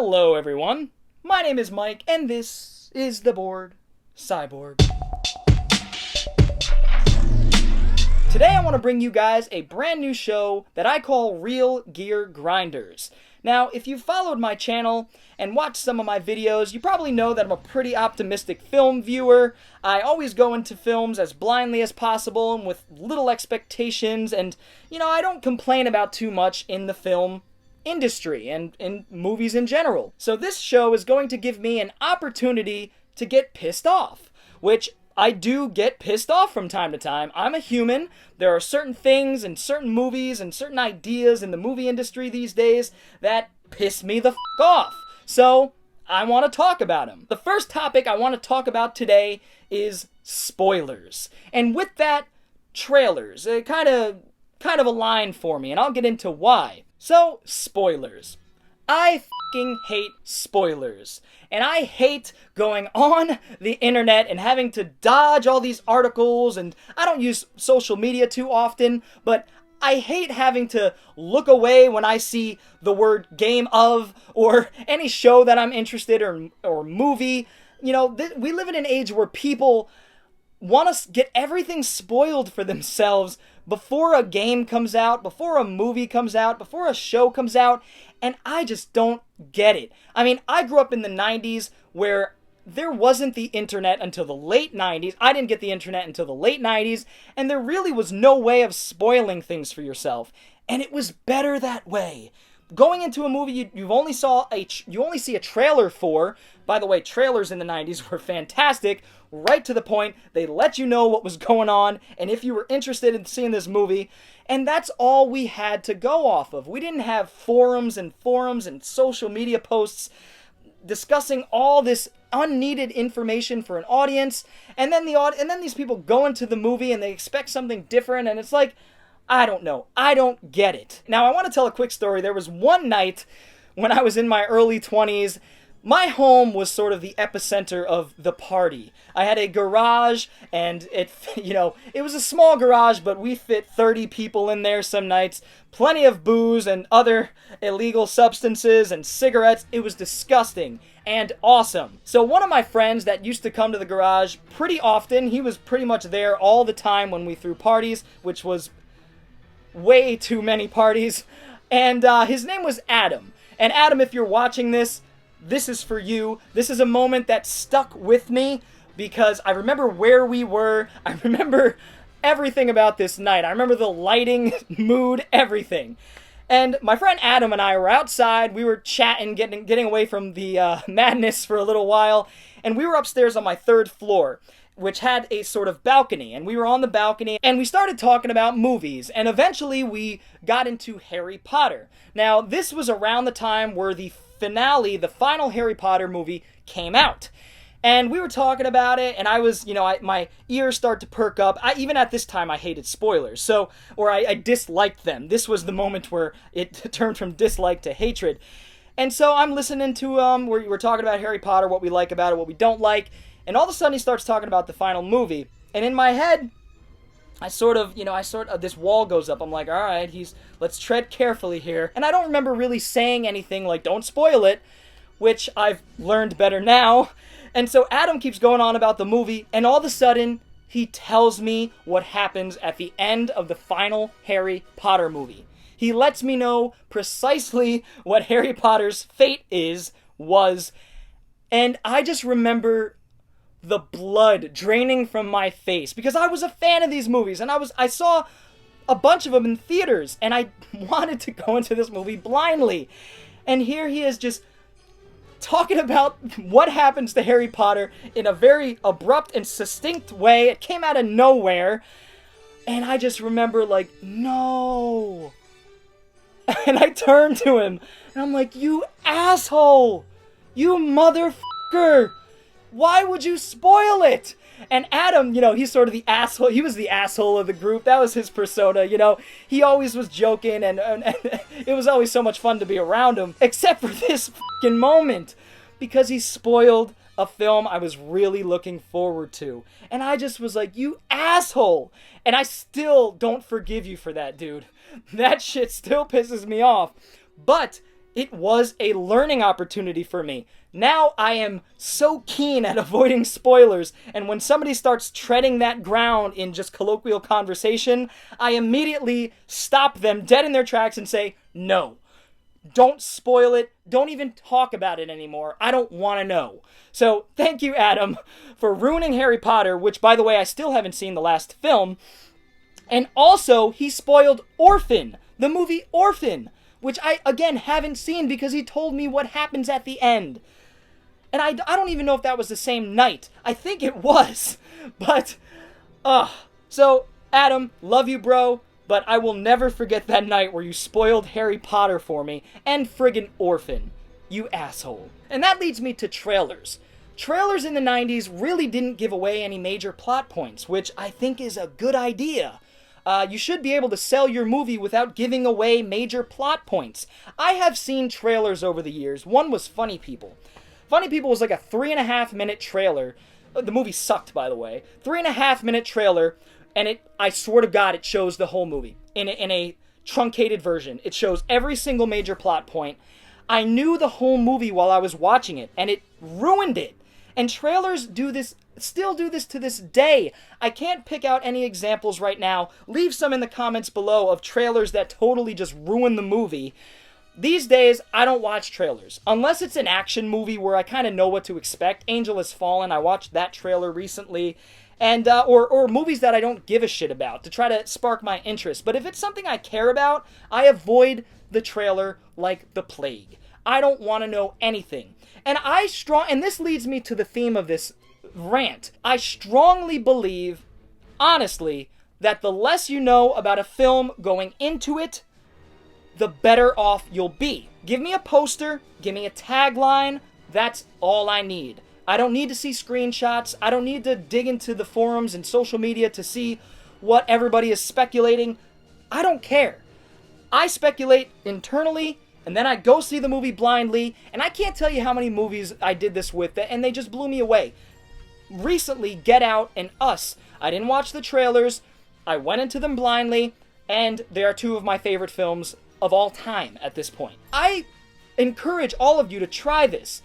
Hello everyone, my name is Mike and this is The Bored Cyborg. Today I want to bring you guys a brand new show that I call Real Gear Grinders. Now, if you've followed my channel and watched some of my videos, you probably know that I'm a pretty optimistic film viewer. I always go into films as blindly as possible and with little expectations, and, I don't complain about too much in the film industry and in movies in general. So this show is going to give me an opportunity to get pissed off, which I do get pissed off from time to time. I'm a human. There are certain things and certain movies and certain ideas in the movie industry these days that piss me the f*** off. So I want to talk about them. The first topic I want to talk about today is spoilers. And with that, trailers. Kind of align for me, and I'll get into why. So, spoilers. I f***ing hate spoilers. And I hate going on the internet and having to dodge all these articles, and I don't use social media too often, but I hate having to look away when I see the word game of, or any show that I'm interested in, or movie. We live in an age where people want to get everything spoiled for themselves before a game comes out, before a movie comes out, before a show comes out, and I just don't get it. I mean, I grew up in the 90s where there wasn't the internet until the late 90s. I didn't get the internet until the late 90s, and there really was no way of spoiling things for yourself, and it was better that way. Going into a movie you only see a trailer for. By the way, trailers in the 90s were fantastic, right to the point. They let you know what was going on, and if you were interested in seeing this movie, and that's all we had to go off of. We didn't have forums and social media posts discussing all this unneeded information for an audience, and then these people go into the movie and they expect something different, and it's like, I don't know. I don't get it. Now, I want to tell a quick story. There was one night when I was in my early 20s. My home was sort of the epicenter of the party. I had a garage, and it was a small garage, but we fit 30 people in there some nights. Plenty of booze and other illegal substances and cigarettes. It was disgusting and awesome. So one of my friends that used to come to the garage pretty often, he was pretty much there all the time when we threw parties, which was way too many parties, and his name was Adam. And Adam, if you're watching this is for you. This is a moment that stuck with me because I remember where we were. I remember everything about this night. I remember the lighting, mood, everything. And my friend Adam and I were outside. We were chatting, getting away from the madness for a little while, and we were upstairs on my third floor, which had a sort of balcony, and we were on the balcony, and we started talking about movies, and eventually we got into Harry Potter. Now, this was around the time where the final Harry Potter movie came out, and we were talking about it, and I was, my ears start to perk up. Even at this time, I hated spoilers, or I disliked them. This was the moment where it turned from dislike to hatred, and so I'm listening to, we're talking about Harry Potter, what we like about it, what we don't like. And all of a sudden he starts talking about the final movie. And in my head, this wall goes up. I'm like, all right, let's tread carefully here. And I don't remember really saying anything like, don't spoil it, which I've learned better now. And so Adam keeps going on about the movie, and all of a sudden, he tells me what happens at the end of the final Harry Potter movie. He lets me know precisely what Harry Potter's fate was, and I just remember the blood draining from my face because I was a fan of these movies, and I saw a bunch of them in theaters, and I wanted to go into this movie blindly. And here he is just talking about what happens to Harry Potter in a very abrupt and succinct way. It came out of nowhere, and I just remember like, no. And I turned to him, and I'm like, you asshole! You motherfucker! Why would you spoil it? And Adam, he's sort of the asshole. He was the asshole of the group. That was his persona, He always was joking, and it was always so much fun to be around him. Except for this fucking moment. Because he spoiled a film I was really looking forward to. And I just was like, you asshole! And I still don't forgive you for that, dude. That shit still pisses me off. But It was a learning opportunity for me. Now I am so keen at avoiding spoilers, and when somebody starts treading that ground in just colloquial conversation, I immediately stop them dead in their tracks and say, no. Don't spoil it. Don't even talk about it anymore. I don't want to know. So, thank you, Adam, for ruining Harry Potter, which, by the way, I still haven't seen the last film. And also, he spoiled Orphan, the movie Orphan, which I, again, haven't seen because he told me what happens at the end. And I don't even know if that was the same night. I think it was. But, so, Adam, love you, bro. But I will never forget that night where you spoiled Harry Potter for me and friggin' Orphan. You asshole. And that leads me to trailers. Trailers in the 90s really didn't give away any major plot points, which I think is a good idea. You should be able to sell your movie without giving away major plot points. I have seen trailers over the years. One was Funny People. Funny People was like a 3.5-minute trailer. The movie sucked, by the way. 3.5-minute trailer. And I swear to God, it shows the whole movie in a truncated version. It shows every single major plot point. I knew the whole movie while I was watching it, and it ruined it. And trailers do this, still do this to this day. I can't pick out any examples right now. Leave some in the comments below of trailers that totally just ruin the movie. These days, I don't watch trailers. Unless it's an action movie where I kind of know what to expect. Angel Has Fallen, I watched that trailer recently. And, or movies that I don't give a shit about to try to spark my interest. But if it's something I care about, I avoid the trailer like the plague. I don't want to know anything. And and this leads me to the theme of this rant. I strongly believe, honestly, that the less you know about a film going into it, the better off you'll be. Give me a poster, give me a tagline, that's all I need. I don't need to see screenshots. I don't need to dig into the forums and social media to see what everybody is speculating. I don't care. I speculate internally, and then I go see the movie blindly, and I can't tell you how many movies I did this with, and they just blew me away. Recently, Get Out and Us. I didn't watch the trailers. I went into them blindly, and they are two of my favorite films of all time at this point. I encourage all of you to try this.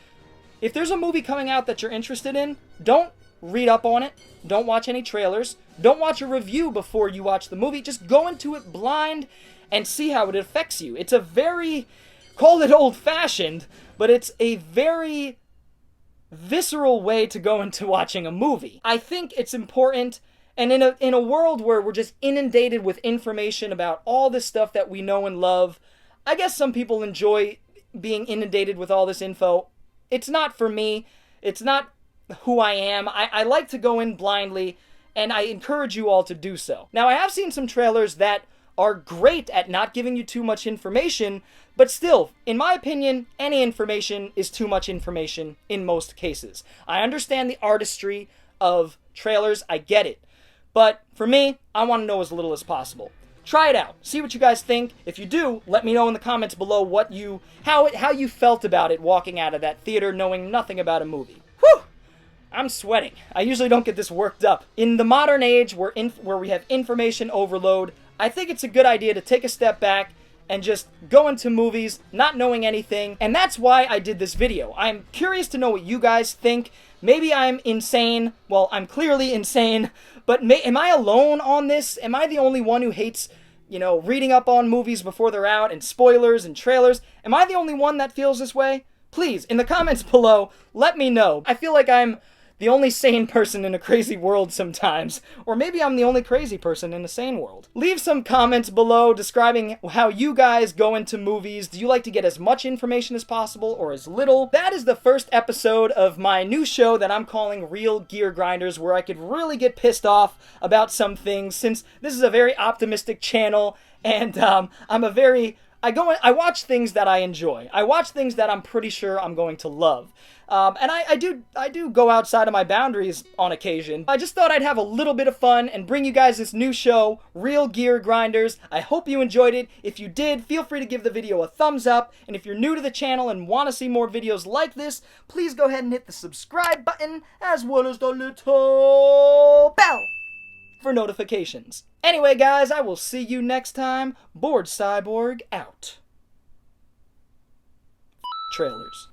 If there's a movie coming out that you're interested in, don't read up on it. Don't watch any trailers. Don't watch a review before you watch the movie. Just go into it blind and see how it affects you. It's a very, call it old-fashioned, but it's a very visceral way to go into watching a movie. I think it's important, and in a world where we're just inundated with information about all this stuff that we know and love, I guess some people enjoy being inundated with all this info. It's not for me. It's not who I am. I like to go in blindly, and I encourage you all to do so. Now, I have seen some trailers that are great at not giving you too much information, but still, in my opinion, any information is too much information in most cases. I understand the artistry of trailers. I get it. But for me, I want to know as little as possible. Try it out. See what you guys think. If you do, let me know in the comments below how you felt about it walking out of that theater knowing nothing about a movie. Whew! I'm sweating. I usually don't get this worked up. In the modern age where we have information overload, I think it's a good idea to take a step back and just go into movies not knowing anything. And that's why I did this video. I'm curious to know what you guys think. Maybe I'm insane. Well, I'm clearly insane. But am I alone on this? Am I the only one who hates, reading up on movies before they're out and spoilers and trailers? Am I the only one that feels this way? Please, in the comments below, let me know. I feel like I'm the only sane person in a crazy world sometimes. Or maybe I'm the only crazy person in a sane world. Leave some comments below describing how you guys go into movies. Do you like to get as much information as possible or as little? That is the first episode of my new show that I'm calling Real Gear Grinders, where I could really get pissed off about some things, since this is a very optimistic channel, and I watch things that I enjoy. I watch things that I'm pretty sure I'm going to love. And I do go outside of my boundaries on occasion. I just thought I'd have a little bit of fun and bring you guys this new show, Real Gear Grinders. I hope you enjoyed it. If you did, feel free to give the video a thumbs up. And if you're new to the channel and want to see more videos like this, please go ahead and hit the subscribe button as well as the little bell for notifications. Anyway, guys, I will see you next time. Bored Cyborg out. trailers.